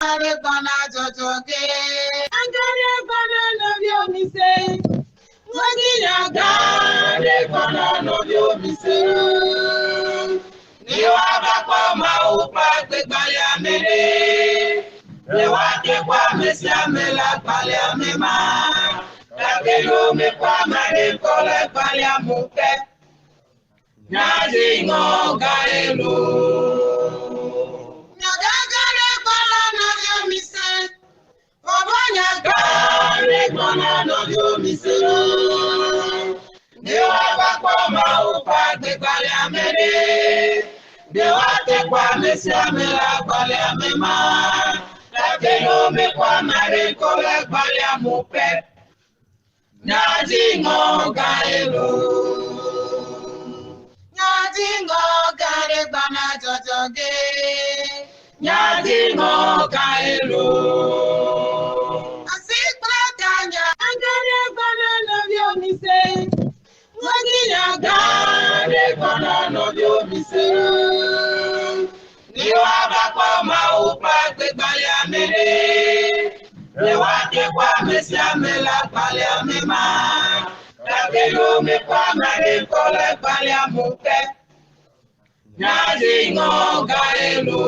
Arekwana jojoge, Arekwana no biomise. Mogiyaga, Arekwana no biomise. Niwa bakwa maupa kwegbali amere. Rewa kekwa mesi amela kwali amema. Kakelo mekwa mare kole kwali amuke. Nyaji ngoga elu. Arekwana no biomise. Niwa bakwa maupa kwegbali amere. Dewa tekwa mesi amela kwali amema. Kakelo mekwa mare kole kwali amuke. Nyaji ngoga elu. Nyadingo kare bana jojoge, Nyadingo kaelo. Asikla kanya angare bana no biomise. Mogiyaga kare bana no biomise. Niwa bakwa maupa kwegbali amere. Rewa kekwa mesi amela kwali amema. Kakelo mekwa mare kole kwali amuke. Nyadingo gaelu.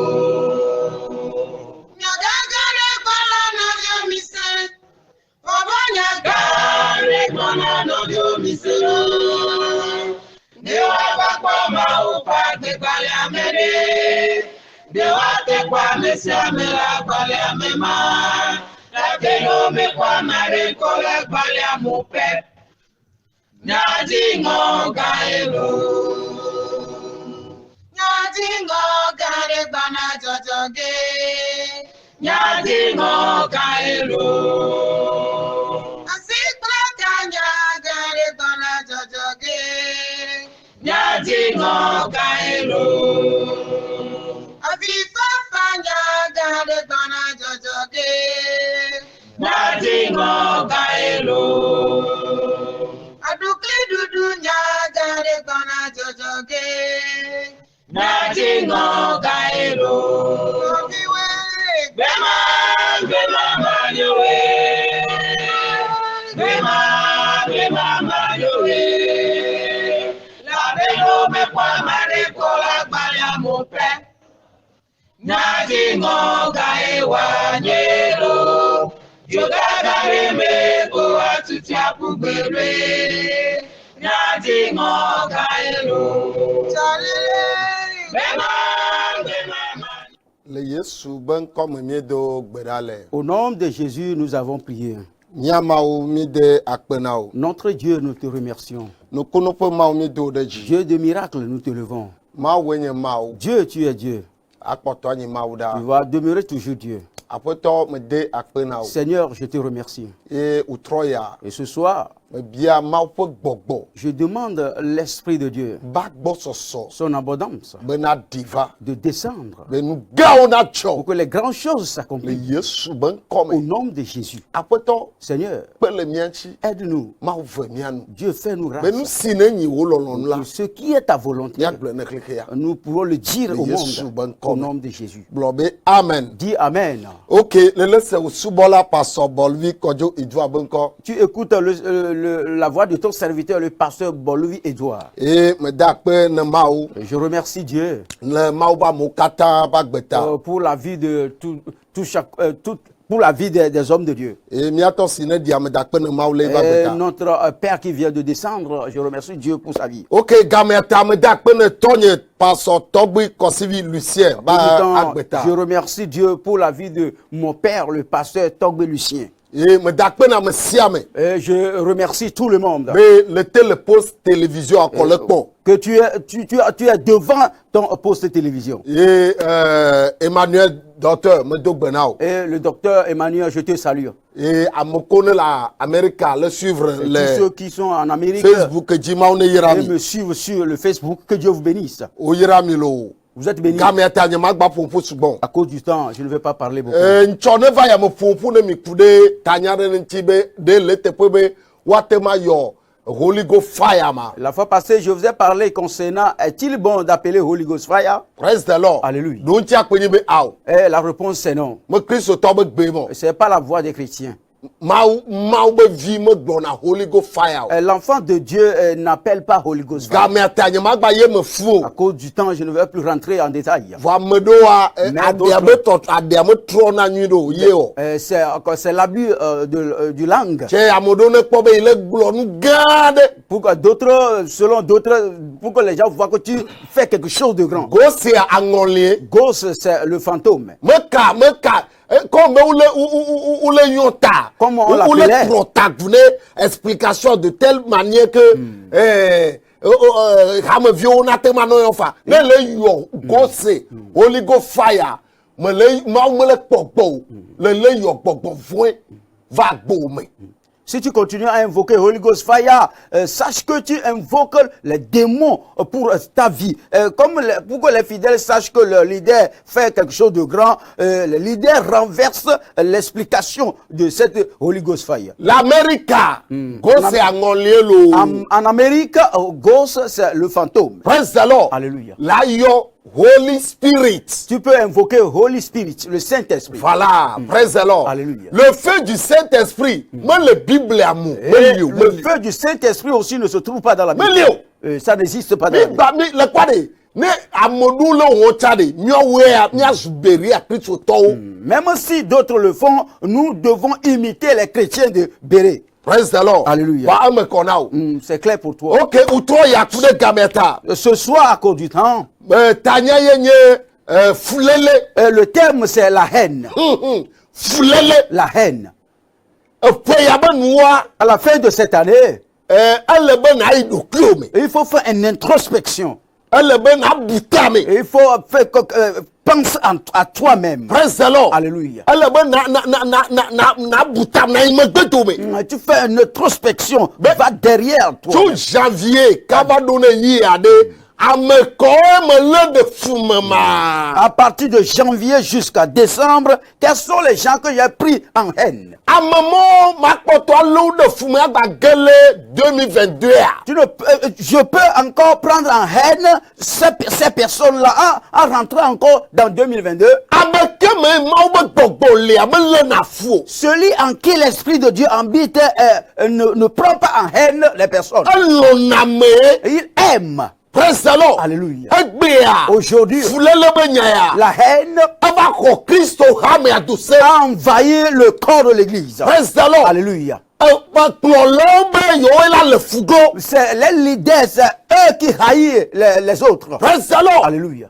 Nyagagare kwala no biomise. Obanyaga rekwana no biomise. Dewa bakwa maupa kwegbali amere. Dewa tekwa mesi amela kwali amema. Kakelo mekwa mare kole kwali amuke. Nyadingo gaelu. Nyadingo kare bana jojoge, Nyadingo gaelu. Asikla kanya kare bana jojoge, Nyadingo gaelu. Afifa fanya kare bana jojoge, Nyadingo gaelu. Aduke dudu nyagare bana jojoge, Nyadingo gaelo. Obiwe, Bema manyowe, Bema manyowe. La belo mekwa mare kola kwali amupe. Nyadingo gaewa nyelo. Jogagare meko atuti apugere. Nyadingo gaelo. Au nom de Jésus, nous avons prié. Notre Dieu, nous te remercions. Dieu de miracles, nous te levons. Dieu, tu es Dieu. Tu vas demeurer toujours Dieu. Seigneur, je te remercie. Et ce soir, je demande l'Esprit de Dieu, son abondance, de descendre pour que les grandes choses s'accomplissent. Au nom de Jésus. Seigneur, aide-nous. Dieu, fais-nous grâce. Ce qui est ta volonté, nous pourrons le dire au monde. Au nom de Jésus. Amen. Dis Amen. Ok, tu écoutes la voix de ton serviteur, le pasteur Bolovi Edouard. Je remercie Dieu pour la vie de pour la vie des hommes de Dieu. Et notre Père qui vient de descendre, je remercie Dieu pour sa vie. Ok, je remercie Dieu pour la vie de mon père, le pasteur Togbe Lucien. Et je remercie tout le monde. Que tu es devant ton poste de télévision. Et Emmanuel, docteur, et le docteur Emmanuel, je te salue. Et à l'Amérique, le suivre tous ceux qui sont en Amérique Facebook, et me suivent sur le Facebook, que Dieu vous bénisse. Vous êtes bénis. À cause du temps, je ne vais pas parler beaucoup. Holy Ghost fire ma. La fois passée, je vous ai parlé concernant est-il bon d'appeler Holy Ghost fire? Praise the Lord. Alléluia. Donc tu as connu be out. Et la réponse c'est non. Me Christ tombe bemo. C'est pas la voix des chrétiens. Mau be vie me donna Holy Ghost fire. L'enfant de Dieu n'appelle pas Holy Ghost fire. Game atanye magba ye me fou. À cause du temps, je ne vais plus rentrer en détail. Va me do a adiame trona nyudo yeo. C'est l'abus du langue. Che amodo ne ko be ile glo nu gade. Pour que d'autres, selon d'autres, pour que les gens voient que tu fais quelque chose de grand. Ghost c'est angolé. Ghost c'est le fantôme. Meka comme ou le yonta. Comment on ou l'appelait? le protagonisme explication de telle manière que hame vieux na te mano yofa. Le yo Ghost Holy Ghost fire. Me le pokpo. Le yo pokpo voin va gome. Si tu continues à invoquer Holy Ghost Fire, sache que tu invoques les démons pour ta vie. Pour que les fidèles sachent que le leader fait quelque chose de grand, le leader renverse l'explication de cette Holy Ghost Fire. L'Amérique, Ghost c'est en Amérique, Ghost c'est le fantôme. Praise the Lord. Alléluia. Là, yo Holy Spirit. Tu peux invoquer Holy Spirit, le Saint-Esprit. Voilà, praise the Lord. Alléluia. Le feu du Saint-Esprit, moi le Bible amour. Le feu du Saint-Esprit aussi ne se trouve pas dans la Bible. Ça n'existe pas dans la Bible. Le quoi de ne amodu le wotade, nyowe nya zuberi a Christ to. Même si d'autres le font, nous devons imiter les chrétiens de Béret. Praise the Lord. Alléluia. C'est clair pour toi. Ok, outro ya kude gameta. Ce soir, à cause du temps, tanya yenye fulele. Le terme c'est la haine. Fulele. La haine. À la fin de cette année, il faut faire une introspection. Il faut faire pense à toi-même. Praise the Lord. Alléluia. Tu fais une introspection. Va derrière toi. Tout janvier, à partir de janvier jusqu'à décembre, quels sont les gens que j'ai pris en haine? 2022. Je peux encore prendre en haine ces personnes-là en rentrant encore dans 2022. Celui en qui l'Esprit de Dieu habite ne prend pas en haine les personnes. Il aime. Praise the Lord. Alléluia. Aujourd'hui, la haine a envahi le corps de l'église. Praise the Lord. Alléluia. C'est les leaders, c'est eux qui haïssent les autres. Praise the Lord. Alléluia.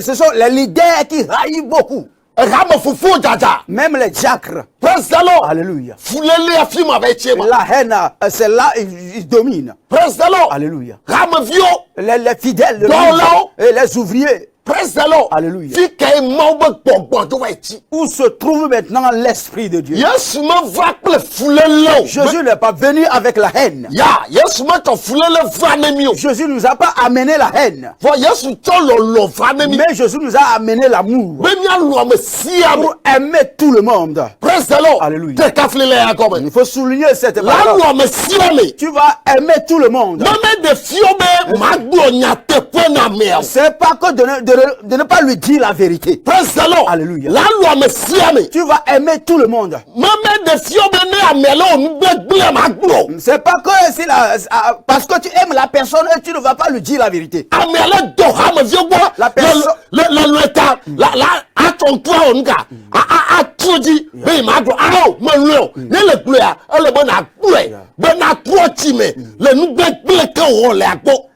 Ce sont les leaders qui haïssent beaucoup. Même les diacres. Praise the Lord. Alléluia. La haine, c'est là, ils dominent. Praise the Lord. Alléluia. Les fidèles et les ouvriers. Praise the Lord. Alléluia. Où se trouve maintenant l'Esprit de Dieu? Jésus n'est pas venu avec la haine. Jésus nous a pas amené la haine. Mais Jésus nous a amené l'amour. Pour aimer tout le monde. Praise the Lord. Alléluia. Il faut souligner cette parole. Tu vas aimer tout le monde. C'est pas que de ne pas lui dire la vérité. Praise the Lord. Alléluia. Tu vas aimer tout le monde. C'est pas que parce que tu aimes la personne et tu ne vas pas lui dire la vérité. La personne.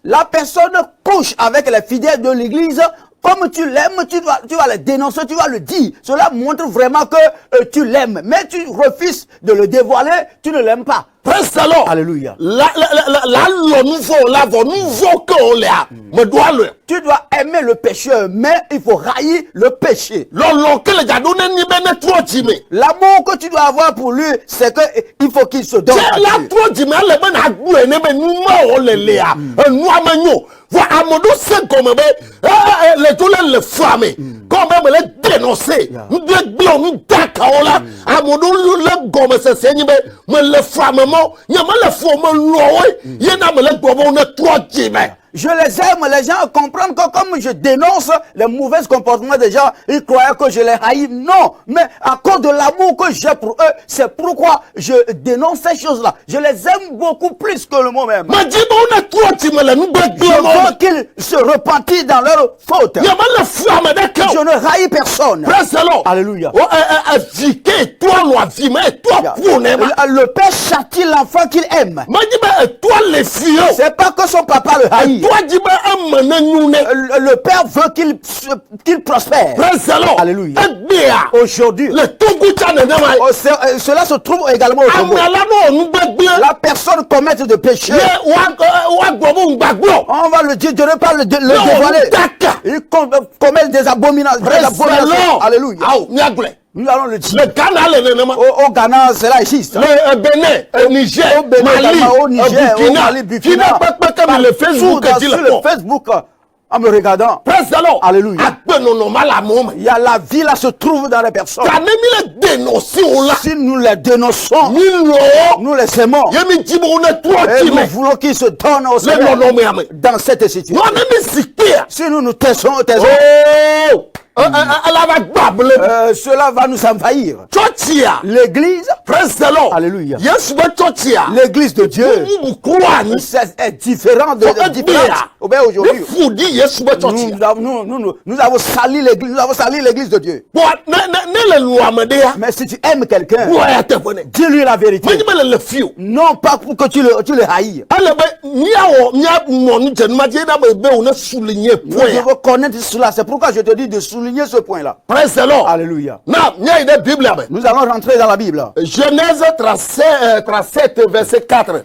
La personne couche avec les fidèles de l'église. Comme tu l'aimes, tu vas le dénoncer, tu vas le dire. Cela montre vraiment que tu l'aimes. Mais tu refuses de le dévoiler, tu ne l'aimes pas. Praise the Lord. Alléluia. Tu dois aimer le pécheur, mais il faut haïr le péché. L'amour que tu dois avoir pour lui, c'est que il faut qu'il se donne à Dieu. quand même les dénoncer. Nous devons nous d'accord à mon le gomme c'est seigneur mais le flamement il y a le forme loé il y a le gomme on est trop timé. Je les aime, les gens comprennent que comme je dénonce les mauvais comportements des gens, ils croyaient que je les haïs. Non, mais à cause de l'amour que j'ai pour eux, c'est pourquoi je dénonce ces choses-là. Je les aime beaucoup plus que le mot même. Mais dis-moi, on est trop timé, nous je veux qu'ils se repentissent dans leurs fautes. Il y a le flamme d'accord. Je ne haïs personne. Alléluia. Le père châtie l'enfant qu'il aime. C'est pas que son papa le haït. Le père veut qu'il prospère. Alléluia. Aujourd'hui, cela se trouve également au Congo. La personne commet de péché. On va le dire, Dieu ne pas le dévoiler. Il commet des abominations. Alléluia. Nous allons le dire. Au Ghana, cela existe. Le Bénin, au Niger, au Mali, Burkina. Sur le Facebook, en me regardant. Alléluia. Il y a la vie là se trouve dans les personnes. Si nous les dénonçons, nous les aimons. Et nous voulons qu'ils se donnent au Seigneur dans cette situation. Si nous nous taisons, cela va nous envahir. L'église, alléluia. L'église de Dieu, c'est différent de aujourd'hui. Nous avons sali l'église, de Dieu. Mais si tu aimes quelqu'un, dis-lui la vérité. Non pas pour que tu le haïs. Je veux connaître cela, c'est pourquoi je te dis de souligner ce point-là. Alléluia. Nous allons rentrer dans la Bible. Genèse 37, verset 4.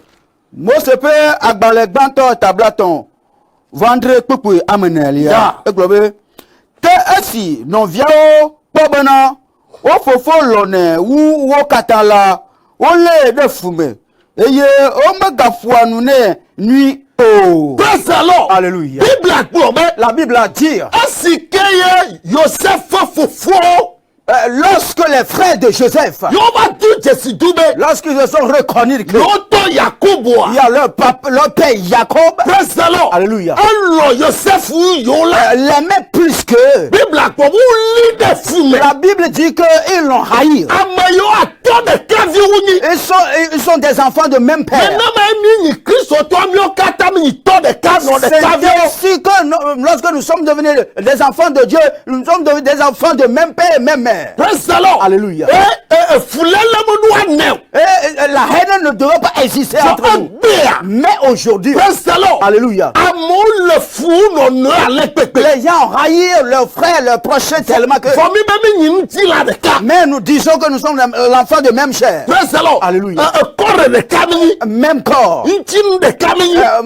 Mosepe agbalegbanto tablaton vendre kpukpu amenelia. Eglobe. Te esi non viao pobana o fofo lone wo katala o le de fume. Eye o megafua nune nui. Oh. Alléluia. La Bible a dit lorsque les frères de Joseph, lorsqu'ils se sont reconnus que il y a leur père Jacob, alléluia, l'aimait plus que la Bible dit qu'ils l'ont haï. Ils sont des enfants de même père. C'est ainsi que lorsque nous sommes devenus des enfants de Dieu, nous sommes devenus des enfants de même père et même mère. Alléluia. La haine ne devrait pas exister entre nous. Mais aujourd'hui, alléluia, les gens ont haï leurs frères, leurs prochains tellement que... Mais nous disons que nous sommes l'enfant de même chair. Alléluia. Même corps.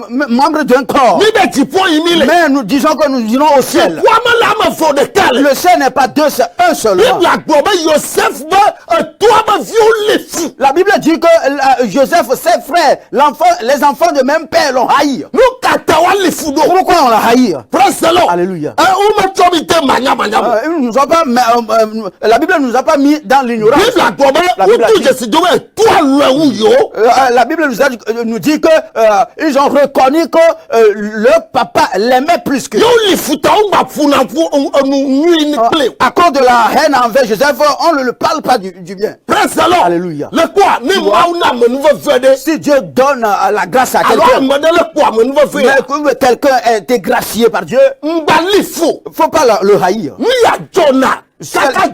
Membre d'un corps. Mais nous disons que nous irons au ciel. Le ciel n'est pas deux, c'est un seul. La Bible dit que Joseph, ses frères, les enfants de même père l'ont haï. Pourquoi on l'a haï? Alléluia. La Bible ne nous a pas mis dans l'ignorance. La Bible nous dit que ils ont reconnu que leur papa l'aimait plus que. À cause de la haine envers Joseph, on ne le parle pas du bien. Alléluia. Si Dieu donne la grâce à quelqu'un, mais quelqu'un est dégracié par Dieu, il ne faut pas le haïr. Cela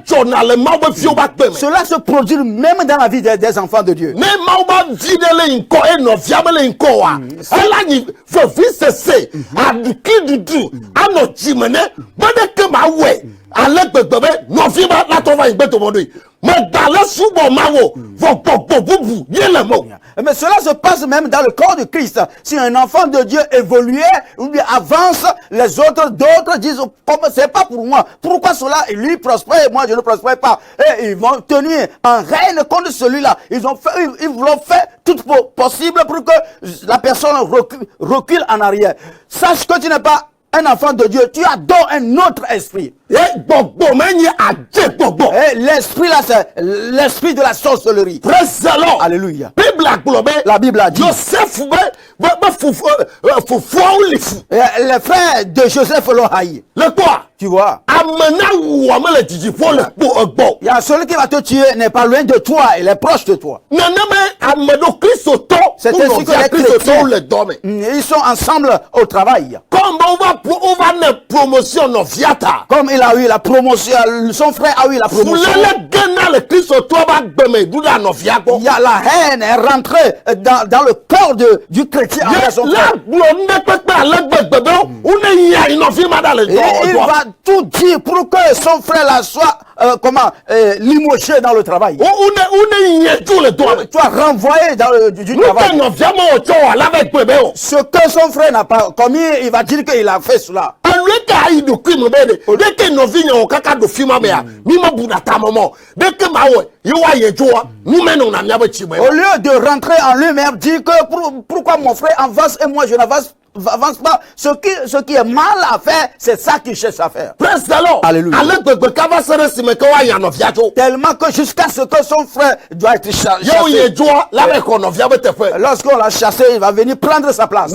se produit même dans la vie des enfants de Dieu. Mais cela se passe même dans le corps de Christ. Si un enfant de Dieu évoluait ou bien avance, les autres, d'autres disent, c'est pas pour moi. Pourquoi cela, lui prospère et moi je ne prospère pas? Et ils vont tenir en règne contre celui-là. Ils l'ont fait tout possible pour que la personne recule en arrière. Sache que tu n'es pas un enfant de Dieu, tu as donc un autre esprit. Et l'esprit là, c'est l'esprit de la sorcellerie. Alléluia. La Bible a dit. Les frères de Joseph l'ont haï. Tu vois. Il y a celui qui va te tuer, n'est pas loin de toi, il est proche de toi. C'est ainsi que les chrétiens, ils sont ensemble au travail. Comme il a eu la promotion, son frère a eu la promotion. Il y a la haine est rentrée dans le corps du chrétien envers son frère. Il va tout dire pour que son frère là soit limogé dans le travail. Tu as renvoyé du travail. Ce que son frère n'a pas commis, il va dire qu'il a fait cela. Au lieu de rentrer en lui-même, dire que pourquoi mon frère avance et moi je n'avance pas. Ce qui est mal à faire, c'est ça qu'il cherche à faire. Alléluia. Tellement que jusqu'à ce que son frère doit être chassé. Lorsqu'on l'a chassé, il va venir prendre sa place.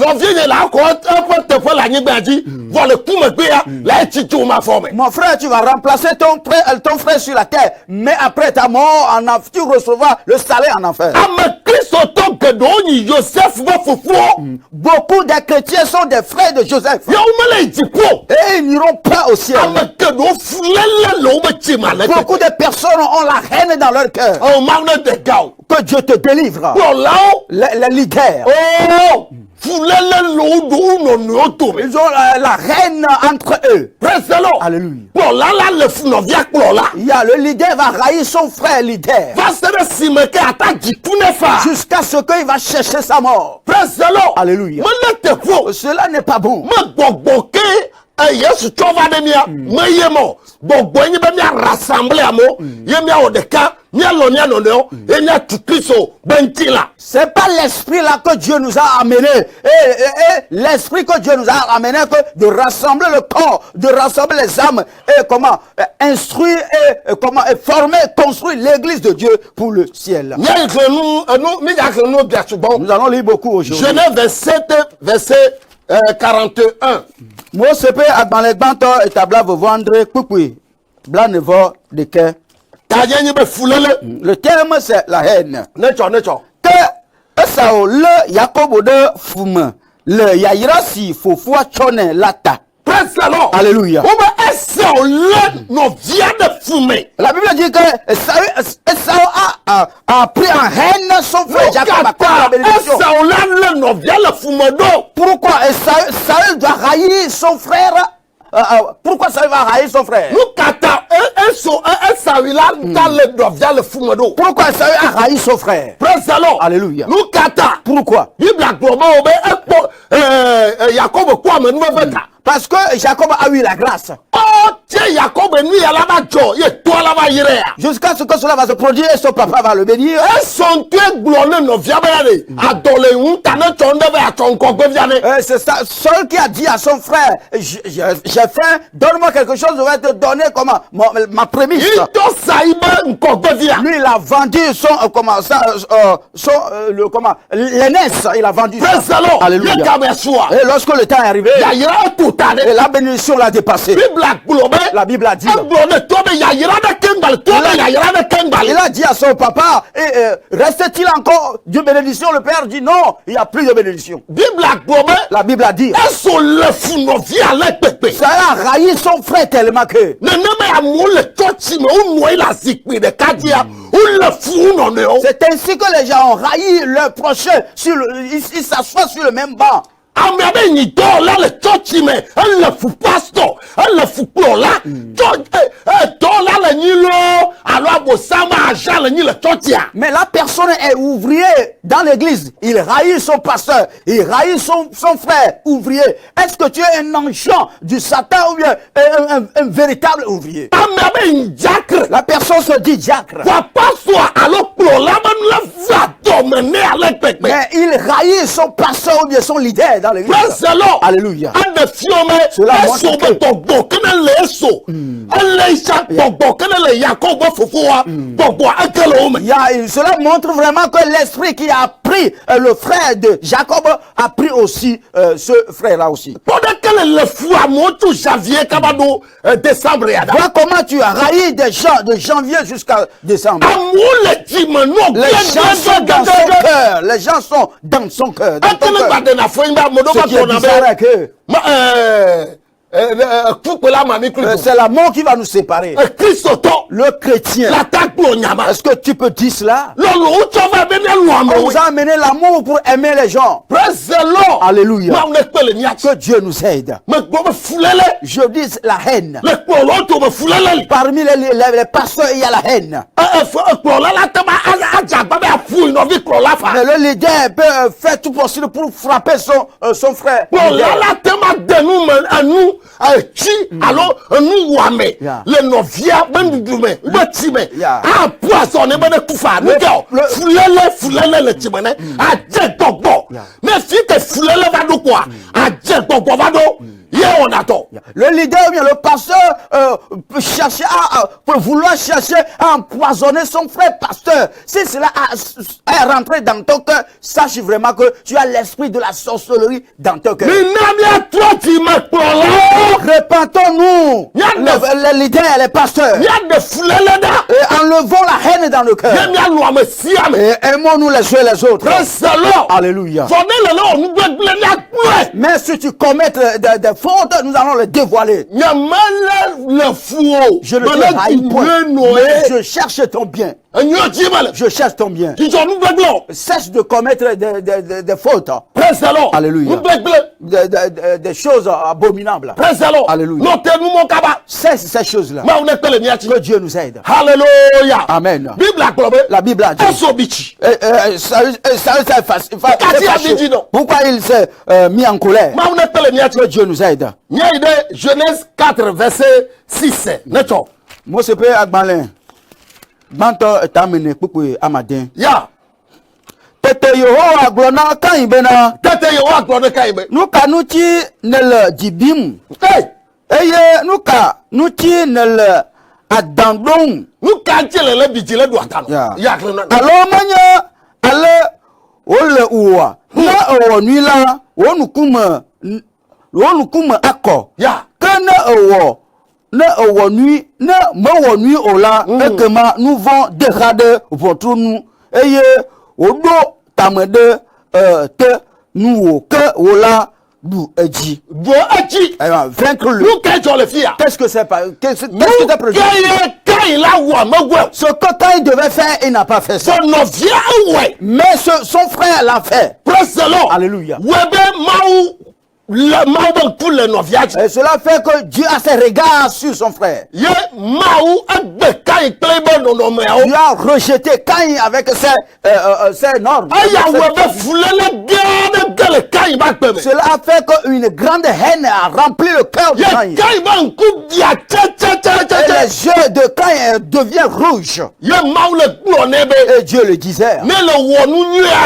Mon frère, tu vas remplacer ton frère sur la terre. Mais après ta mort, tu recevras le salaire en enfer. Beaucoup de chrétiens sont des frères de Joseph. Et ils n'iront pas au ciel. Beaucoup de personnes ont la haine dans leur cœur. Que Dieu te délivre. Les leaders. Ils ont la haine entre eux. Alléluia. Il y a le leader va haïr son frère leader. Jusqu'à ce qu'il va chercher sa mort. Alléluia. Cela n'est pas bon. C'est pas l'esprit là que Dieu nous a amené. L'esprit que Dieu nous a amené que de rassembler le corps, de rassembler les âmes et instruire et former, construire l'église de Dieu pour le ciel. Nous allons lire beaucoup aujourd'hui. Genèse 27, verset 41. Moi, c'est pas dans les bancs et tabla vous vendre coucou. Blanc ne va de quai. Le terme c'est la haine. Que ça le Jacob de fume. Le yaira si fofua chone lata. Alléluia. La Bible dit que Esau a pris en haine son frère Jacob à cause de la bénédiction. Pourquoi Saül doit haïr son frère? Pourquoi Saül va haïr son frère? Pourquoi Saül a haï son frère? Alléluia. Pourquoi? Parce que Jacob a eu la grâce. Jusqu'à ce que cela va se produire et son papa va le bénir. C'est ça, celui qui a dit à son frère, j'ai faim, donne-moi quelque chose, je vais te donner ma prémisse. Lui, il a vendu l'aînesse, il a vendu ça. Alléluia. Et lorsque le temps est arrivé, et la bénédiction l'a dépassé. La Bible a dit. Il a dit à son papa, reste-t-il encore d'une bénédiction? Le père dit non, il n'y a plus de bénédiction. La Bible a dit. Ça a raillé son frère tellement que. C'est ainsi que les gens ont raillé leur prochain. Ils s'assoient sur le même banc. Mais la personne est ouvrier dans l'église. Il haït son pasteur. Il haït son frère ouvrier. Est-ce que tu es un enfant du Satan ou bien un véritable ouvrier? La personne se dit diacre. Mais il haït son pasteur ou bien son leader dans l'église. Alléluia. Cela montre cela montre vraiment que l'esprit qui a pris le frère de Jacob a pris aussi ce frère-là aussi. Voilà comment tu as raillé des gens de janvier jusqu'à décembre. Les gens sont dans son cœur. Les gens sont dans son cœur. Ce qui est bizarre que c'est la mort qui va nous séparer. Le chrétien. Est-ce que tu peux dire cela? On vous a amené l'amour pour aimer les gens. Alléluia. Que Dieu nous aide. Je dis la haine. Parmi les pasteurs, il y a la haine. Mais le leader peut faire tout possible pour frapper son frère. Le leader ou bien le pasteur peut chercher peut vouloir chercher à empoisonner son frère pasteur. Si cela est rentré dans ton cœur, sache vraiment que tu as l'esprit de la sorcellerie dans ton cœur. Répentons-nous, les leaders, les pasteurs, et enlevons la haine dans le cœur. Et aimons-nous les uns les autres. Alléluia. Mais si tu commets des fautes, nous allons les dévoiler. Je ne te haïs point, mais je cherche ton bien. Je cherche ton bien. Cesse de commettre des fautes. Alléluia. Des choses abominables. Alléluia. Cesse ces choses-là. Que Dieu nous aide. Alléluia. Amen. La Bible a dit. Pourquoi il s'est mis en colère? Que Dieu nous aide. Genèse 4, verset 6. Moi, c'est pas Agbalin. Banto tamene kpukwe amadin. Ya. Tete Yehowa glona kan ibena. Nuka nuchi nel jibim. Eye nuka nuchi nel adandong. Nuka chele le bijile do atano. Ya. Alo manya ale ole uwa. Na owo nuila wonukuma akọ. Ya. Kana owo ne owo nui ne mowo nui ola ekema nous vont dégrader votre nous eye odo tamede te nous ke ola du eji do eji vaincre le qu'est-ce que c'est pas qu'est-ce que tu as prévu ce que Caïn devait faire il n'a pas fait ça mais son frère l'a fait. Alléluia. Et cela fait que Dieu a ses regards sur son frère. Dieu a rejeté Caïn avec ses normes. Cela a fait qu'une grande haine a rempli le cœur de Caïn. Et les yeux de Caïn deviennent rouges. Et Dieu le disait.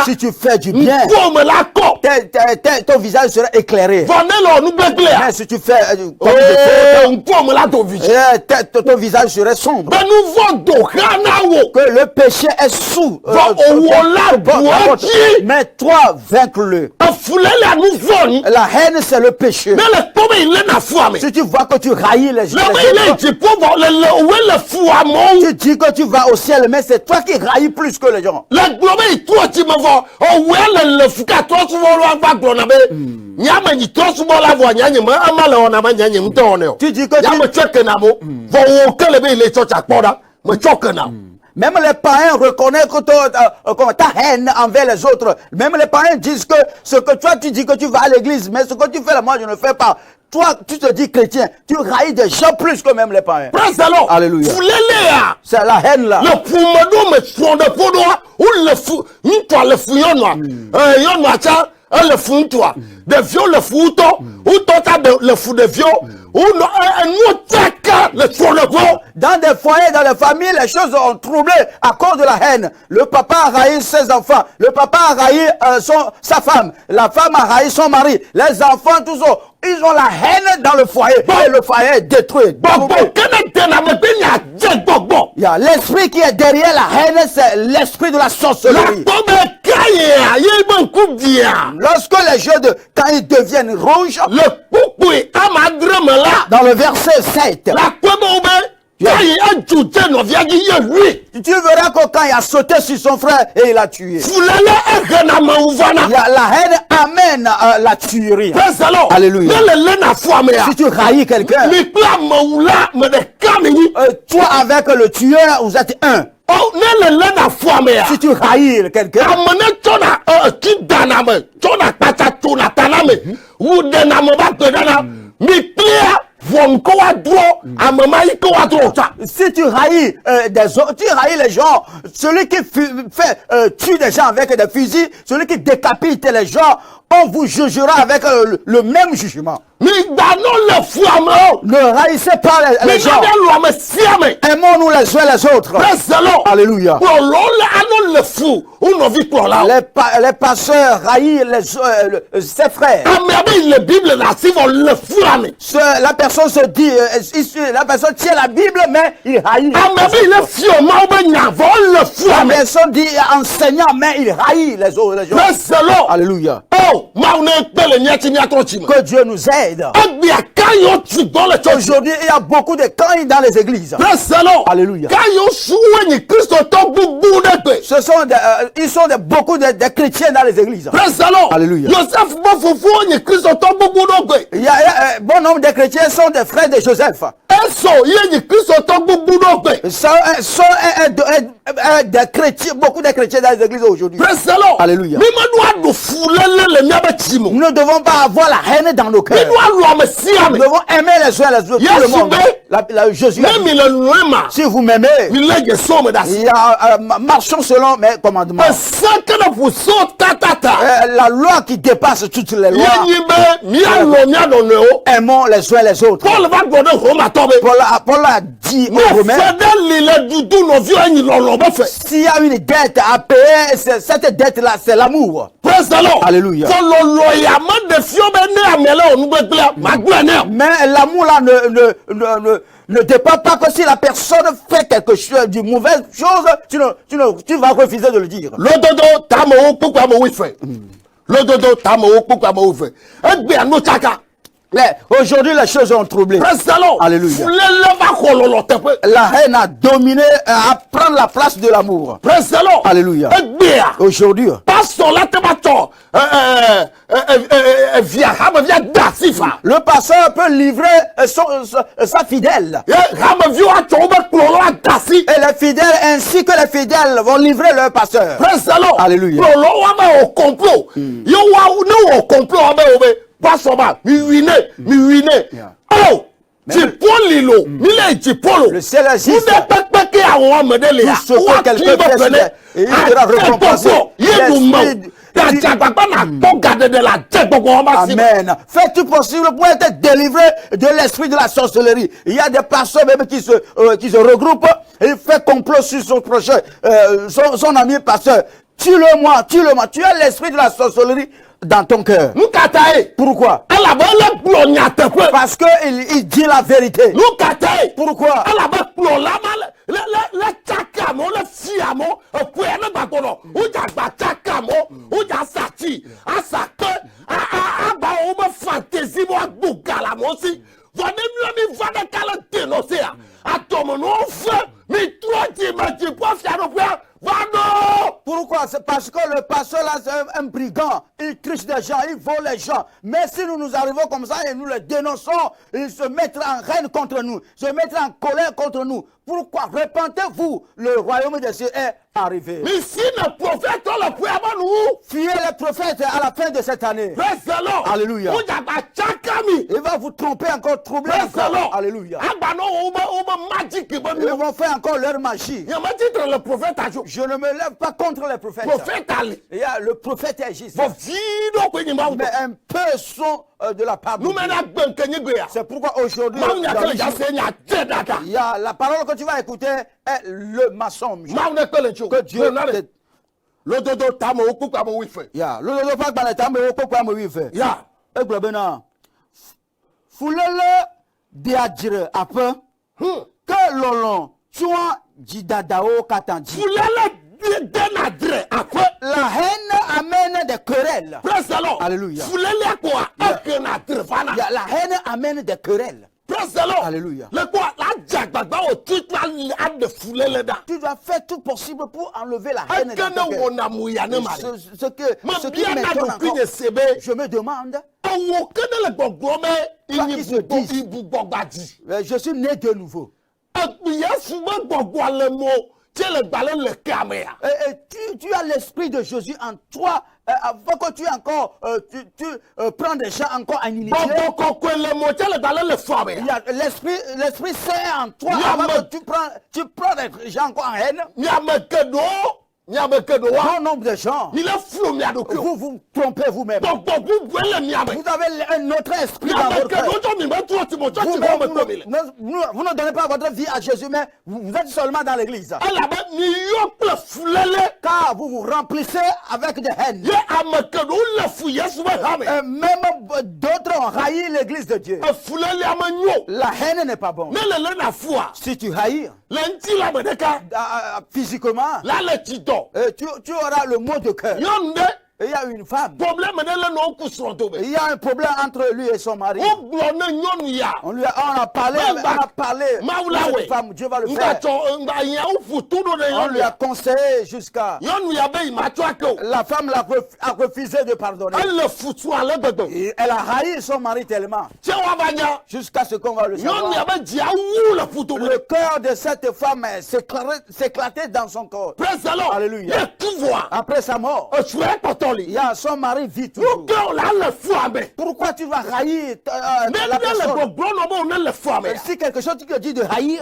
Si tu fais du bien, ton visage sera éclairé. Mais si tu fais ton visage serait sombre. Que le péché est sous. Mais toi, vaincre-le. La haine, c'est le péché. Si tu vois que tu haïs les gens, tu dis que tu vas au ciel, mais c'est toi qui haïs plus que les gens. Tu dis que même les païens reconnaissent que ta haine envers les autres. Même les païens disent que ce que toi tu dis que tu vas à l'église, mais ce que tu fais là, moi je ne fais pas. toi, tu te dis chrétien, tu haïs des gens plus que même les païens. Praise the Lord. Alléluia. Fuleléa. C'est la haine là. Le poumedou me fond de podoa ou le fou, une toi le fou yonwa. Yonwa tcha, le fou toi. De vieux le fou to, ou tota le fou de vieux, ou non, nous taka le fou de vieux. Dans des foyers, dans les familles, les choses ont troublé à cause de la haine. Le papa a haï ses enfants. Le papa a haï sa femme. La femme a haï son mari. Les enfants, tout ça. Ils ont la haine dans le foyer. Et le foyer est détruit. Il y a l'esprit qui est derrière la haine, c'est l'esprit de la sorcellerie. Lorsque les jeux quand ils deviennent rouges, dans le verset 7, tu verras que quand il a sauté sur son frère et il l'a tué. La haine amène la tuerie. Alléluia. Si tu haïs quelqu'un, toi avec le tueur, vous êtes un. Si tu haïs quelqu'un, si tu haïs tu haïs les gens, celui qui tue des gens avec des fusils, celui qui décapite les gens, on vous jugera avec le même jugement. Ne haïssez pas les gens. Aimons-nous les uns les autres. Alléluia. Les pasteurs haïssent ses frères. La personne se dit, la personne tient la Bible, mais il haït. La personne dit enseignant, mais il haït les autres. Alléluia. Que Dieu nous aide. Aujourd'hui, il y a beaucoup de camps dans les églises. Alléluia. Ils sont beaucoup de chrétiens dans les églises. Alléluia. Bon nombre de chrétiens sont des frères de Joseph. Des chrétiens, beaucoup de chrétiens dans les églises aujourd'hui. Alléluia. Nous ne devons pas avoir la haine dans nos cœurs. Nous devons aimer les uns les autres. Tout le monde. Jésus. Si vous m'aimez, marchons selon mes commandements. La loi qui dépasse toutes les lois. Aimons les uns les autres. Paul a dit aux Romains, s'il y a une dette à payer, cette dette-là, c'est l'amour. Alléluia. Mais l'amour là ne dépend pas que si la personne fait quelque chose de mauvaise chose, tu vas refuser de le dire. Aujourd'hui, les choses ont troublé. Alléluia. La haine a dominé, à prendre la place de l'amour. Alléluia. Aujourd'hui, le pasteur peut livrer sa fidèle. Et les fidèles ainsi que les fidèles vont livrer leur pasteur. Alléluia. Oh! Le ciel existe. Tout ce que quelqu'un fait, il sera récompensé. Amen. Fais tout possible pour être délivré de l'esprit de la sorcellerie. Il y a des pasteurs même qui se regroupent et il fait complot sur son projet, son ami pasteur. Tue-le-moi. Tu as l'esprit de la sorcellerie dans ton cœur. Pourquoi? Parce qu'il dit la vérité. Pourquoi? Pourquoi? C'est parce que le pasteur là, c'est un brigand. Il triche des gens, il vole les gens. Mais si nous arrivons comme ça et nous les dénonçons, il se mettra en haine contre nous, se mettra en colère contre nous. Pourquoi? Repentez-vous, le royaume des cieux est arriver. Mais si le prophète on le pouvait avant nous. Fuyez les prophètes à la fin de cette année. Praise the Lord. Alléluia. Il va vous tromper encore, troubler encore. Alléluia. Ils vont faire encore leur magie. Le prophète a joué. Je ne me lève pas contre les prophètes. Il y a le prophète agisse. Mais un peu sont de la part de Dieu. C'est pourquoi aujourd'hui, il y a la parole que tu vas écouter est le mensonge. Que Dieu le dodo tamo ou pas me fait. Ya, le dodo pas dans le tamo ou pas me fait. Ya. Et globena. Foulele diadjire après que lolon tuan jidadao katandi. Foulele denadre après la haine amène des querelles. Alléluia. Foulele quoi? Ya, la haine amène des querelles. Alléluia. Le quoi? Tu dois faire tout possible pour enlever la haine. Ce qui m'étonne encore, je me demande, je suis né de nouveau. Et tu as l'esprit de Jésus en toi. Avant que tu encore prends des gens encore en initié. Il y a l'esprit saint en toi. Avant que tu prends des gens encore en haine. Grand nombre de gens. Vous vous trompez vous-même. Vous avez un autre esprit dans votre cœur. Vous ne donnez pas votre vie à Jésus, mais vous êtes seulement dans l'église. Car vous vous remplissez avec des haines. Et même d'autres ont haï l'église de Dieu. La haine n'est pas bonne. Si tu haïs physiquement, tu auras le mot de cœur. Il y a une femme. Il y a un problème entre lui et son mari. On a parlé de cette femme. Dieu va le faire. On lui a conseillé jusqu'à. La femme a refusé de pardonner. Et elle a haï son mari tellement. Jusqu'à ce qu'on va le savoir. Le cœur de cette femme s'éclatait dans son corps. Alléluia. Après sa mort. Il y a son mari vit toujours. Pourquoi tu vas haïr la personne? Si quelque chose tu te dis de haïr,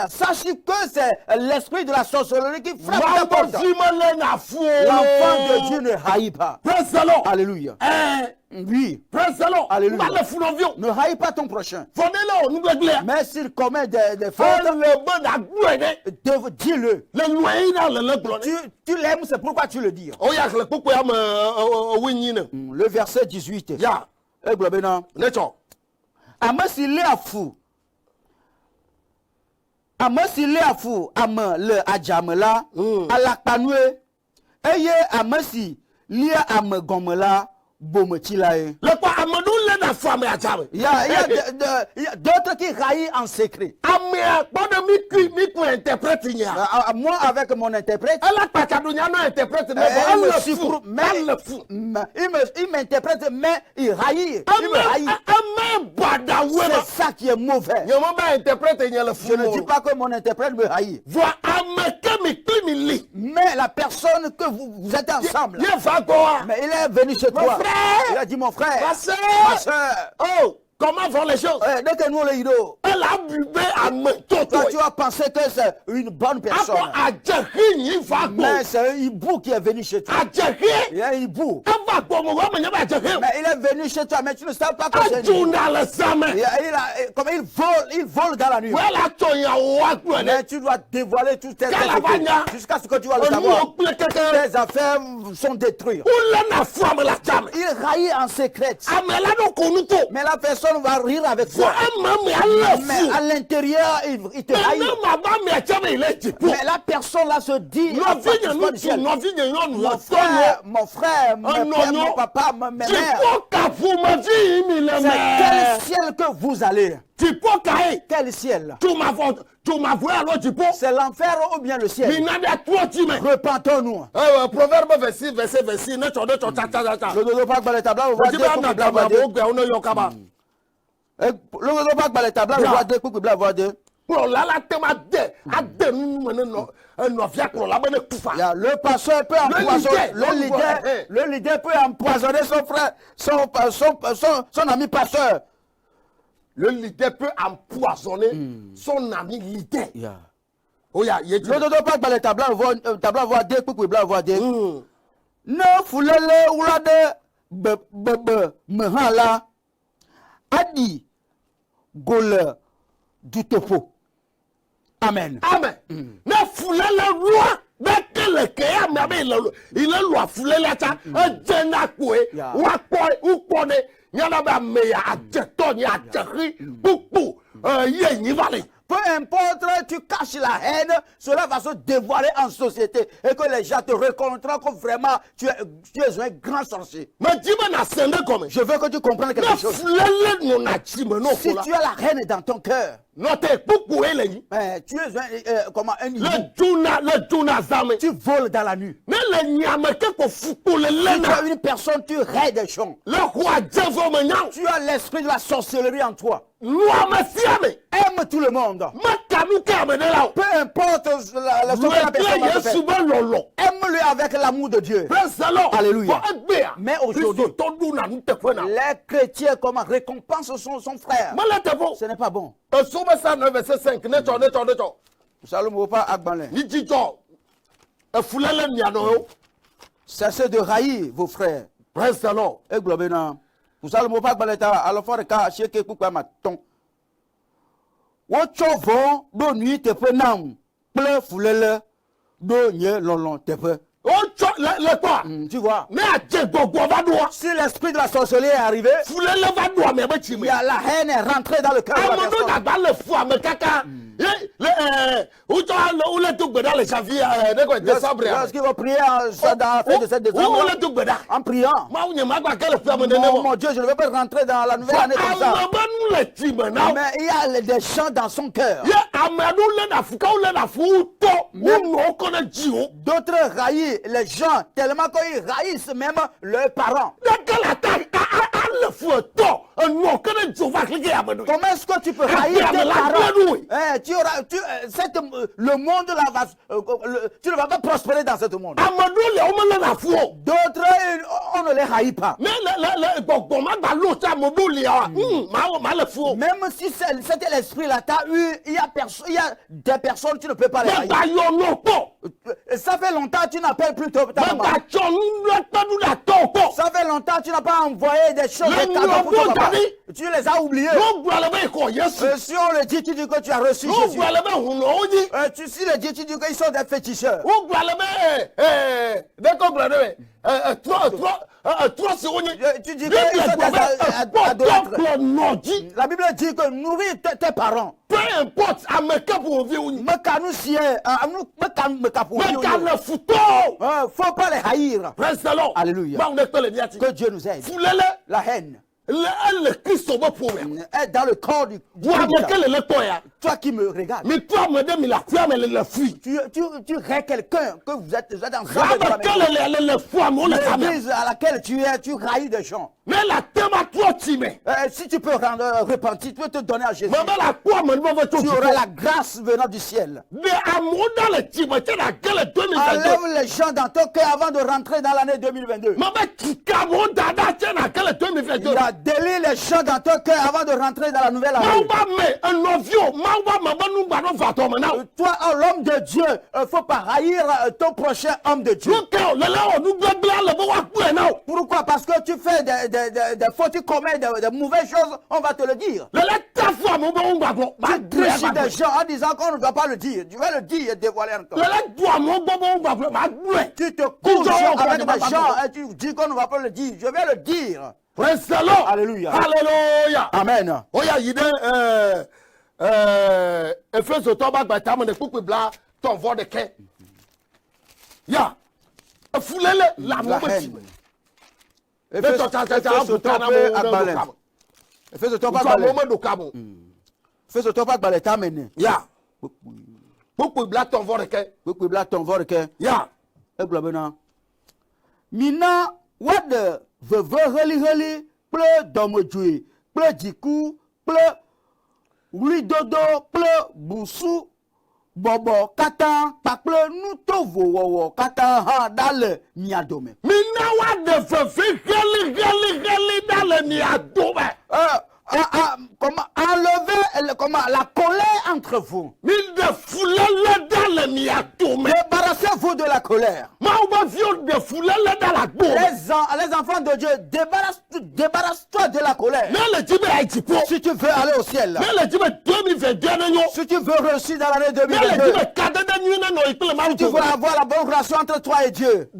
sache que c'est l'esprit de la sorcellerie qui frappe la porte. L'enfant de Dieu ne haït pas. Alléluia. Oui. Alléluia. Ne haïs pas ton prochain. Mais s'il commet des fautes, dis-le. Tu l'aimes, c'est pourquoi tu le dis. Le verset 18. Amasile afu ama le ajamela alakpanwe eye amasi lia amegomela bometilae. Le quoi amadou le na femme à jam. Il y a d'autres qui haïssent en secret. Moi avec mon interprète. Il m'interprète mais il haït. C'est ça qui est mauvais. Je ne dis pas que mon interprète me haït. Mais la personne que vous êtes ensemble. Mais il est venu chez toi. Il a dit mon frère. Ma soeur. Oh, comment vont les choses? Dès que nous les idos. Elle a bubé à me toi, tu as pensé que c'est une bonne personne. Mais c'est un hibou qui est venu chez toi. Il y a un hibou. Mais il est venu chez toi, mais tu ne sais pas que c'est un hibou. Comme il vole dans la nuit. Mais tu dois dévoiler toutes tes activités jusqu'à ce que tu vas le savoir. Tes affaires sont détruites. Il raillit en secret. Mais la personne va rire avec toi. Mais à l'intérieur, il te haït. Mais la personne là se dit mon frère, mon papa, ma mère. C'est quel ciel que vous allez? Quel ciel? C'est l'enfer ou bien le ciel? Repentons-nous. Proverbe 26, verset 26. Le pasteur peut empoisonner, le leader peut empoisonner son frère, son ami pasteur. Le leader peut empoisonner son ami leader. Oh ya, il ne pas dans le tableau voir des coups blancs voir des. Ne foulez-le ou la de mehala adi gole du topo. Amen. Amen. Ne foulez-le roi. Il est loi foulé la ta un jenakwe ou quoi nyana ba meya ajeto ni ajeri beaucoup yeni vale. Peu importe, tu caches la haine, cela va se dévoiler en société et que les gens te reconnaîtront que vraiment tu es un grand sorcier. Je veux que tu comprennes quelque chose. Si tu as la haine dans ton cœur, tu es un niveau. Tu voles dans la nuit. Si tu as une personne, tu raies des champs. Tu as l'esprit de la sorcellerie en toi. Aime tout le monde. Peu importe la personne. Aime-le avec l'amour de Dieu. Alléluia. Mais aujourd'hui, les chrétiens récompensent son frère. Ce n'est pas bon. Cessez de haïr vos frères. Vous allez me faire baleta à la fois de cas chez qui coupe ma ton. What vont do nuit te prenam ple foulele do nye lolon te pe. Tu vois. Si l'esprit de la sorcellerie est arrivé, il y a la haine est rentrée dans le cœur de la personne. Lorsqu'ils vont prier dans la fête de cette décembre, en priant, mon Dieu, je ne veux pas rentrer dans la nouvelle année comme ça. Mais il y a des chants dans son cœur. D'autres haïssent les gens tellement qu'ils haïssent même leurs parents. Comment est-ce que tu peux haïr tes parents? Le monde là tu ne vas pas prospérer dans ce monde. D'autres, on ne les haït pas. Même si c'était l'esprit là, il y a des personnes, tu ne peux pas les haïr. Ça fait longtemps que tu n'appelles plus ta maman. Ça fait longtemps que tu n'as pas envoyé des choses. Tu les as oubliés. Si on le dit, tu dis que tu as reçu Jésus. Si le dit, tu dis qu'ils sont des féticheurs. Tu dis qu'ils sont des adolâtres. La Bible dit que nourris tes parents. Peu importe, faut pas les haïr. Alléluia. Que Dieu nous aide. La haine est dans le corps du toi qui me regardes. Mais toi, madame, la fuit. Tu hais quelqu'un que vous êtes déjà dans l'église à laquelle tu es, tu haïs des gens. Mais la thème à toi, si tu peux rendre repenti, tu peux te donner à Jésus. Tu auras la grâce venant du ciel. Enlève les gens dans ton cœur avant de rentrer dans l'année 2022. Délie les gens dans ton cœur avant de rentrer dans la nouvelle année. Toi, l'homme de Dieu, il ne faut pas haïr ton prochain homme de Dieu. Pourquoi? Parce que tu fais des fautes, tu commets des mauvaises choses, on va te le dire. Tu triches des gens en disant qu'on ne doit pas le dire. Tu vas le dire et dévoiler encore. Tu te couches avec des gens et tu dis qu'on ne va pas le dire. Je vais le dire. Alléluia. Alléluia. Amen. Oya yide Efeso toba gbatam ne pupu bla ton vo de ke. Ya. Fulele la mo beti. Efeso toba gbalé tamene. Ya. Pupu bla ton vo de ke. Pupu bla ton vo de ke. Ya. E globena. Mina what veve heli ple domo jui ple diku ple Oui, dodo, ple, boussou, bobo, katan, pakle, nou tovo, wowo, katan, ha, dale, miadome. Minawa de fefe, geli, dale miadome. Comment enlever la colère entre vous. De foulele dale miadome. Débarrassez-vous de la colère. Maouba viol de foulele dale dome. Les enfants de Dieu, débarrasse-toi de la colère. Si tu veux aller au ciel, si tu veux réussir dans l'année 2022, si tu veux avoir la bonne relation entre toi et Dieu,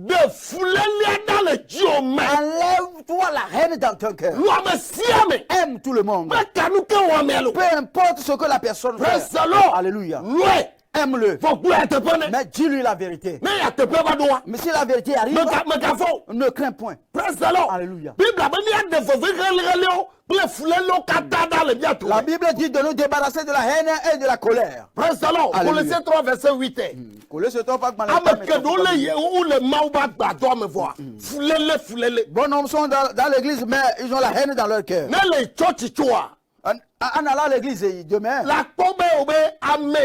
enlève-toi la haine dans ton cœur. Aime tout le monde. Peu importe ce que la personne fait. Alléluia. Aime-le. Mais dis-lui la vérité. Mais si la vérité arrive, ne crains point. Alléluia. La Bible dit de nous débarrasser de la haine et de la colère. Colossiens 3, verset 8. Bon hommes sont dans l'église, mais ils ont la haine dans leur cœur. En allant à l'église demain. La pombe obe ame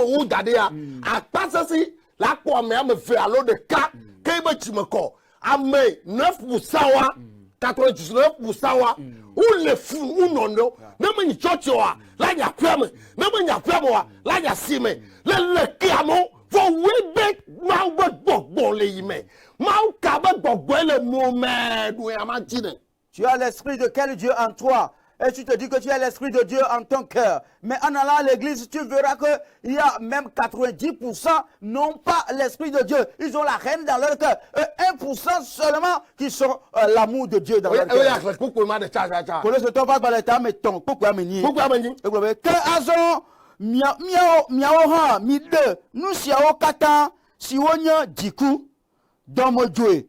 ou dadea. A pasasi la pombe ame fait alors de cas kebe chimeko. Ame 9% wa 99% wa ou le fou ou nono. Même ni chochoa la nya kwame. Même nya kwame wa la nya sime. Le kiamo for webe mau gbogbo le yime. Mau kabe gbogbo le moment do yamantine. Tu as l'esprit de quel Dieu en toi? Et tu te dis que tu as l'esprit de Dieu en ton cœur. Mais en allant à l'église, tu verras qu'il y a même 90% n'ont pas l'esprit de Dieu. Ils ont la haine dans leur cœur. Et 1% seulement qui sont l'amour de Dieu dans leur cœur. Que azon miao mi de nous siao kata siwonya diku domo joe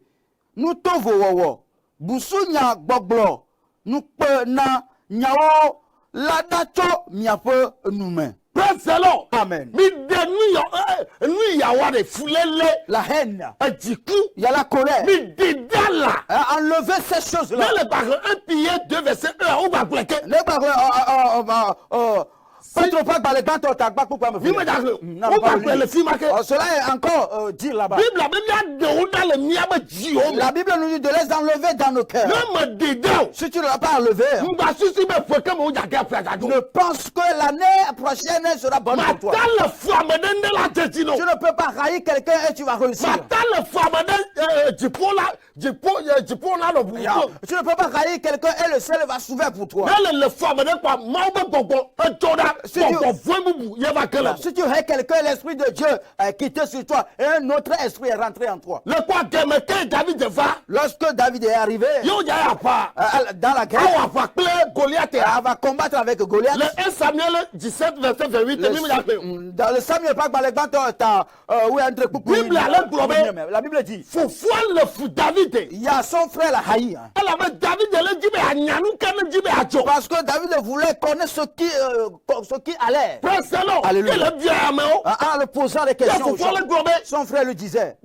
nous tovo wowo busunya gbogbo nous pe na Nyao la dacho miape nume. Amen. La haine. Il y a la colère. Enlever ces choses-là. Pas trop pas parler dans ton tabac pour me faire. Cela est encore dit là-bas. La Bible nous dit de les enlever dans nos cœurs. Si tu ne l'as pas enlevé, je pense que l'année prochaine sera bonne pour toi. Tu ne peux pas railler quelqu'un et tu vas réussir. Tu ne peux pas railler quelqu'un et le ciel va s'ouvrir pour toi. Si tu hais quelqu'un, l'esprit de Dieu est quitté sur toi et un autre esprit est rentré en toi. Lorsque David est arrivé dans la guerre, il va combattre avec Goliath. Le 1 Samuel 17, verset 28. Dans le Samuel, la Bible dit il y a son frère la haï. Parce que David voulait connaître ce qui allait. Alléluia. En le posant des questions, son frère lui disait.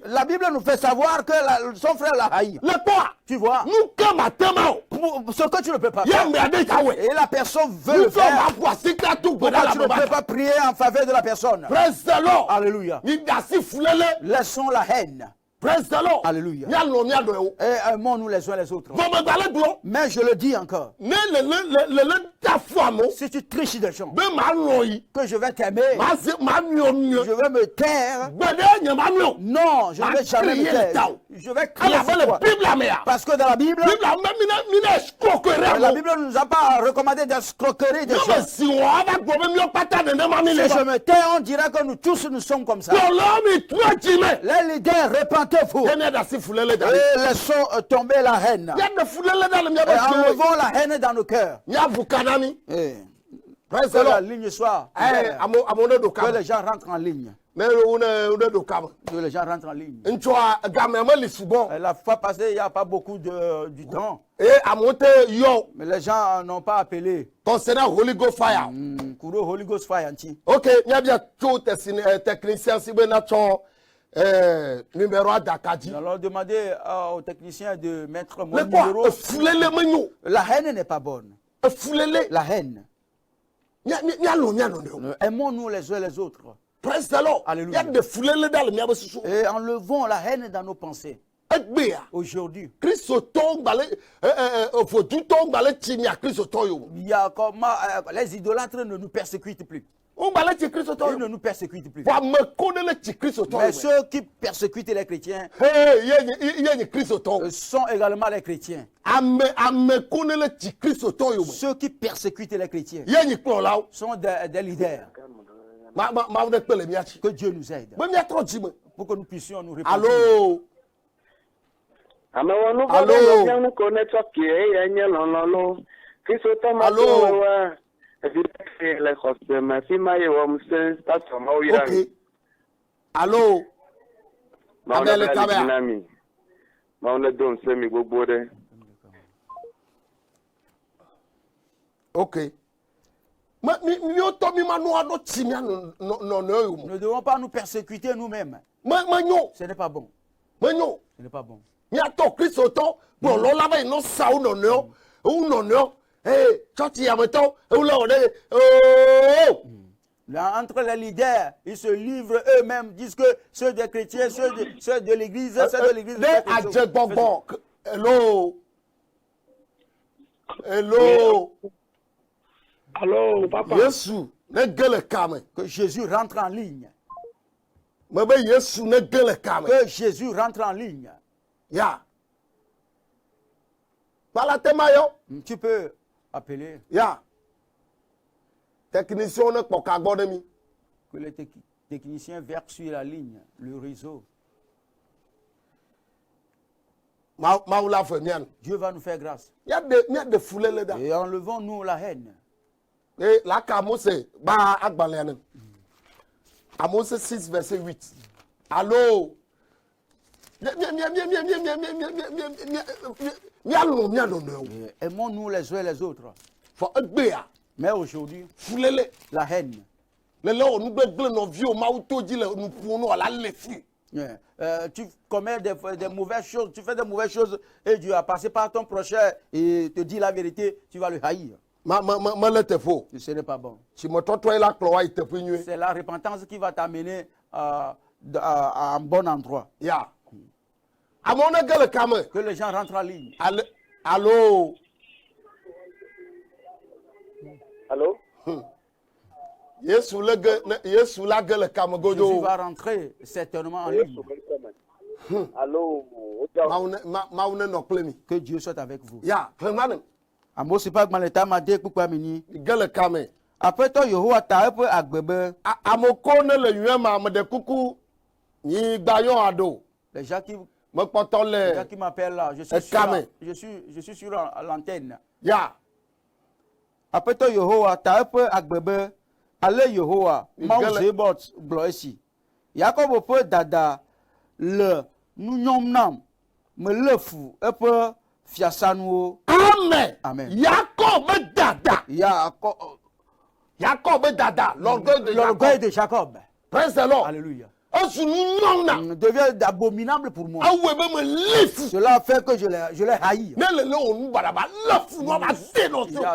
La Bible nous fait savoir que son frère l'a haï. Tu vois, ce que tu ne peux pas faire. Et la personne veut le faire. Pourquoi tu ne peux pas prier en faveur de la personne? Alléluia. Laissons la haine. Alléluia. Et aimons-nous les uns les autres. Mais je le dis encore. Si tu triches des gens, que je vais t'aimer, je vais me taire. Non, je ne vais jamais me taire. Je vais crier pour toi. Parce que dans la Bible, la Bible ne nous a pas recommandé d'escroquerie des gens. Si je me tais, on dira que nous tous nous sommes comme ça. Les leaders, repentez-vous. Et laissons tomber la haine. Et enlevons la haine dans nos cœurs. Que la ligne soit. Que les gens rentrent en ligne. Que les gens rentrent en ligne. La fois passée, il n'y a pas beaucoup du temps. Mais les gens n'ont pas appelé. Concernant Holy Ghost Fire. Holy Ghost Fire. Ok, il y a bien tout technicien si ben numéro d'Akadji. Alors demandez aux techniciens de mettre mon numéro. La haine n'est pas bonne. La haine. Aimons-nous les uns les autres. Praise the Lord. Alléluia. Et enlevons la haine dans nos pensées. Aujourd'hui, il y a comme les idolâtres ne nous persécutent plus. Ils ne nous persécutent plus. Mais ceux qui persécutent les chrétiens sont également les chrétiens. Ceux qui persécutent les chrétiens sont des leaders. Que Dieu nous aide pour que nous puissions nous répondre. Allô? Allô? Ok. Allô? Abel Kabea. Ok. Nous ne devons pas nous persécuter nous-mêmes. Ce n'est pas bon. Ce n'est pas bon. Là, entre les leaders, ils se livrent eux-mêmes, disent que ceux des chrétiens, ceux de l'église, ceux de l'église. Hello. Hello. Allô, papa. Que Jésus rentre en ligne. Que Jésus rentre en ligne. Ya. Tu peux appeler. Ya. Technicien ne peut pas garder. Que les techniciens vertent sur la ligne, le réseau. Dieu va nous faire grâce. Et enlevons-nous la haine. Et là, Amos 6, verset 8. Allô? Aimons-nous les uns les autres. Mais aujourd'hui, la haine. Tu commets des mauvaises choses, tu fais des mauvaises choses et Dieu a passé par ton prochain et te dit la vérité, tu vas le haïr. Ce n'est pas bon. C'est la repentance qui va t'amener à un bon endroit. Que les gens rentrent en ligne. Allô? Allô? Jésus va rentrer certainement en ligne. Allô? Que Dieu soit avec vous. Amo si pas maleta made kpukpa mini. Après toi Yehowa ta pe agbebe. Amoko ne le yuema amede kuku ni gbayon ado. Les gens qui qui m'appellent là, je suis sur l'antenne. Ya. Après toi Yehowa ta pe agbebe. Ale Yehowa Mauzebot gloesi. Yakob pe dada le nu nyom nam me lefu e pe fiasanu. Amen. Amen. Jacob dada. Jacob dada. L'orgueil de Jacob. Praise the Lord. Alléluia. Devient abominable pour moi. Cela fait que je les haïs.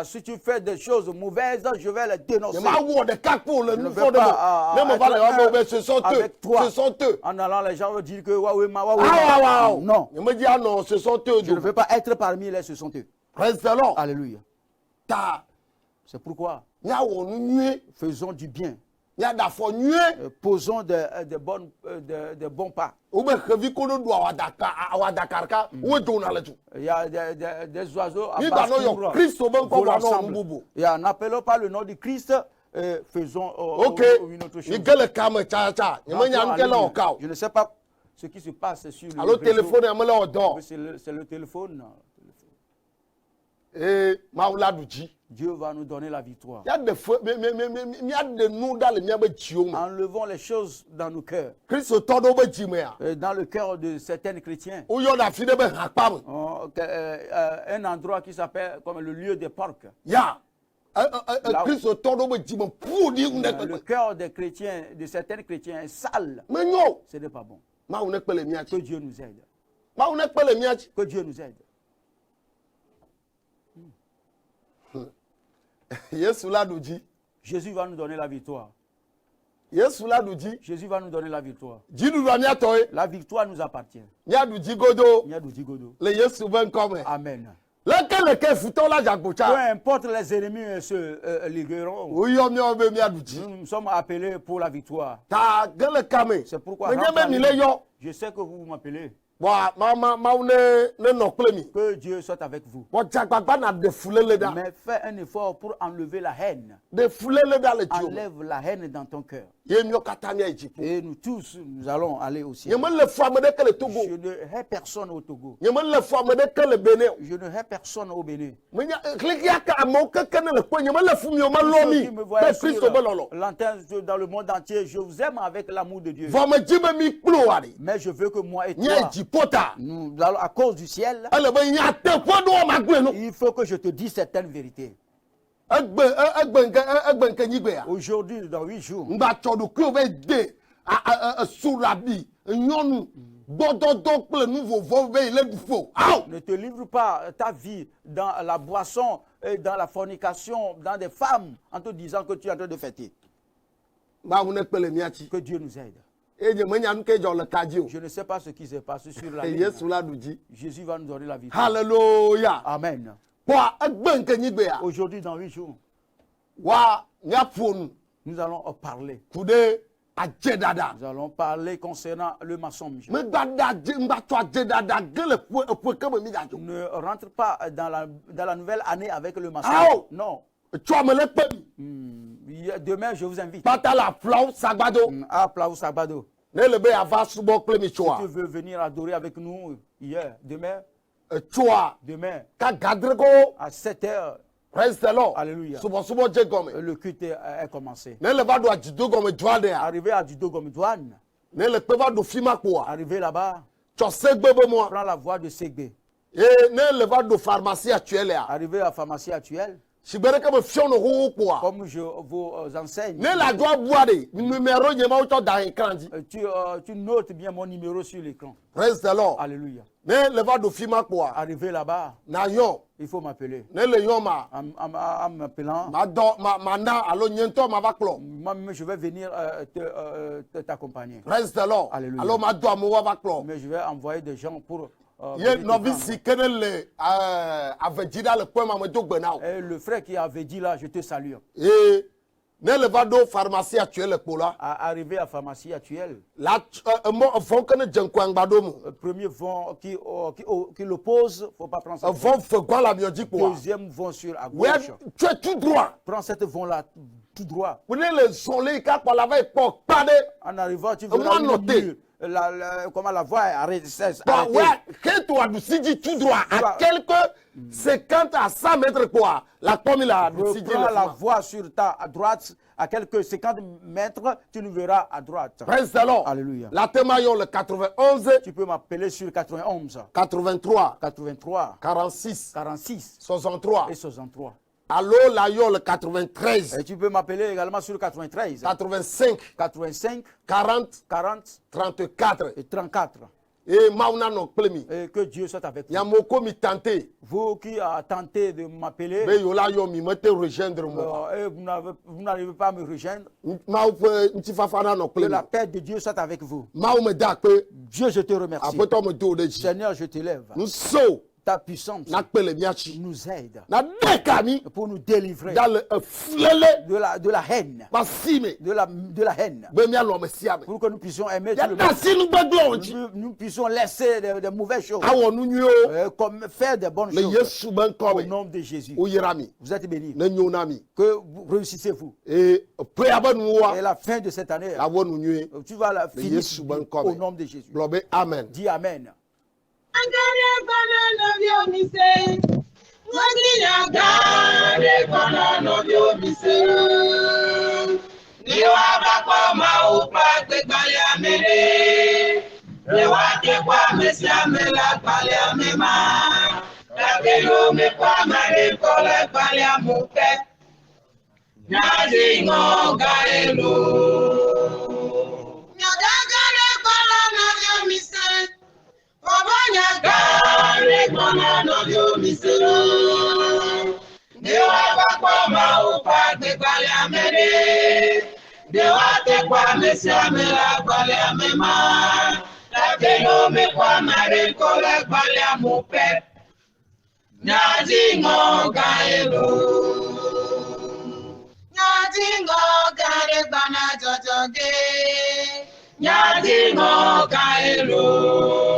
Si tu fais des choses mauvaises, je vais les dénoncer. Je ne veux pas avec toi. En allant, les gens vont dire que non. Je ne veux pas être parmi les 62. Praise the Lord. Alléluia. C'est pourquoi faisons du bien. Posons de bons pas. Il y a des oiseaux à basse-cour. Et n'appelons pas le nom du Christ. Faisons une autre chose. Je ne sais pas ce qui se passe sur le réseau. C'est le téléphone. Et Dieu va nous donner la victoire. Enlevons les choses dans nos cœurs. Dans le cœur de certains chrétiens. Un endroit qui s'appelle comme le lieu des porcs. Le cœur des chrétiens, de certains chrétiens est sale. Ce n'est pas bon. Que Dieu nous aide. Que Dieu nous aide. Jésus va nous donner la victoire. Jésus va nous dire. Jésus va nous donner la victoire. La victoire nous appartient. Amen. Peu importe les ennemis se ligueront. Nous sommes appelés pour la victoire. C'est pourquoi je sais que vous m'appelez. Que Dieu soit avec vous. Mais fais un effort pour enlever la haine. Enlève la haine dans ton cœur. Et nous tous, nous allons aller au ciel. Je ne hais personne au Togo. Je ne hais personne au Bénin. L'antenne dans le monde entier, je vous aime avec l'amour de Dieu. Mais je veux que moi et toi, nous allons à cause du ciel, il faut que je te dise certaines vérités. Aujourd'hui, dans 8 jours, ne te livre pas ta vie dans la boisson, et dans la fornication, dans des femmes, en te disant que tu es en train de fêter. Que Dieu nous aide. Je ne sais pas ce qui se passe sur la ligne. Jésus va nous donner la vie. Alléluia. Amen. Aujourd'hui, dans 8 jours, nous allons parler. Nous allons parler concernant le mensonge. Ne rentre pas dans la nouvelle année avec le mensonge. Non. Demain, je vous invite à Plaou Sagbado. Si tu veux venir adorer avec nous hier, demain, à 7h, alléluia, le culte est commencé. Arrivé à Dudogomedouane, arrivé là-bas, prends la voie de Segbe. Arrivé à la pharmacie actuelle, comme je vous enseigne, tu notes bien mon numéro sur l'écran. Alléluia. Arrivé là-bas, il faut m'appeler. En m'appelant, moi-même je vais venir t'accompagner. Alléluia. Mais je vais envoyer des gens pour... Et le frère qui avait dit là, je te salue. Arrivé à la pharmacie actuelle, premier vent qui l'oppose, il ne faut pas prendre ça. Deuxième vent sur à gauche. Prends cette vent-là tout droit. En arrivant, tu verras le mur. Comment la voie est arrêtée. À quelques 50 à 100 mètres quoi. Reprends la voie sur ta droite. À quelques 50 mètres, tu nous verras à droite. Alléluia. La Témaillon, le 91. Tu peux m'appeler sur le 91. 83. 46. 63. Et 63. Allô, l'aïon, le 93. Et tu peux m'appeler également sur le 93. 85. 40. 34. Et 34. Et Mauna no plemi. Et que Dieu soit avec vous. Yamoko mi tenté. Vous qui avez tenté de m'appeler. Mais yola yo mi mete rejoindre moi. Et vous n'arrivez pas à me rejoindre. Que la paix de Dieu soit avec vous. Dieu, je te remercie. Seigneur, je t'élève. Ta puissance nous aide pour nous délivrer de la haine. De la haine. Pour que nous puissions aimer tout le monde. Nous puissions laisser des mauvaises choses. Comme faire des bonnes choses. Au nom de Jésus. Vous êtes bénis. Que vous réussissez-vous. Et la fin de cette année, tu vas la finir au nom de Jésus. Amen. Dis Amen. Gare kono no dio misero, ni wa pa pa ma o amene. De wate kwa mesia me la gbale amema. La beno me kwa mare kola gbale amupe. Nyadingo gaelo. Nyadingo gare bana jojoge. Nyadingo gaelo.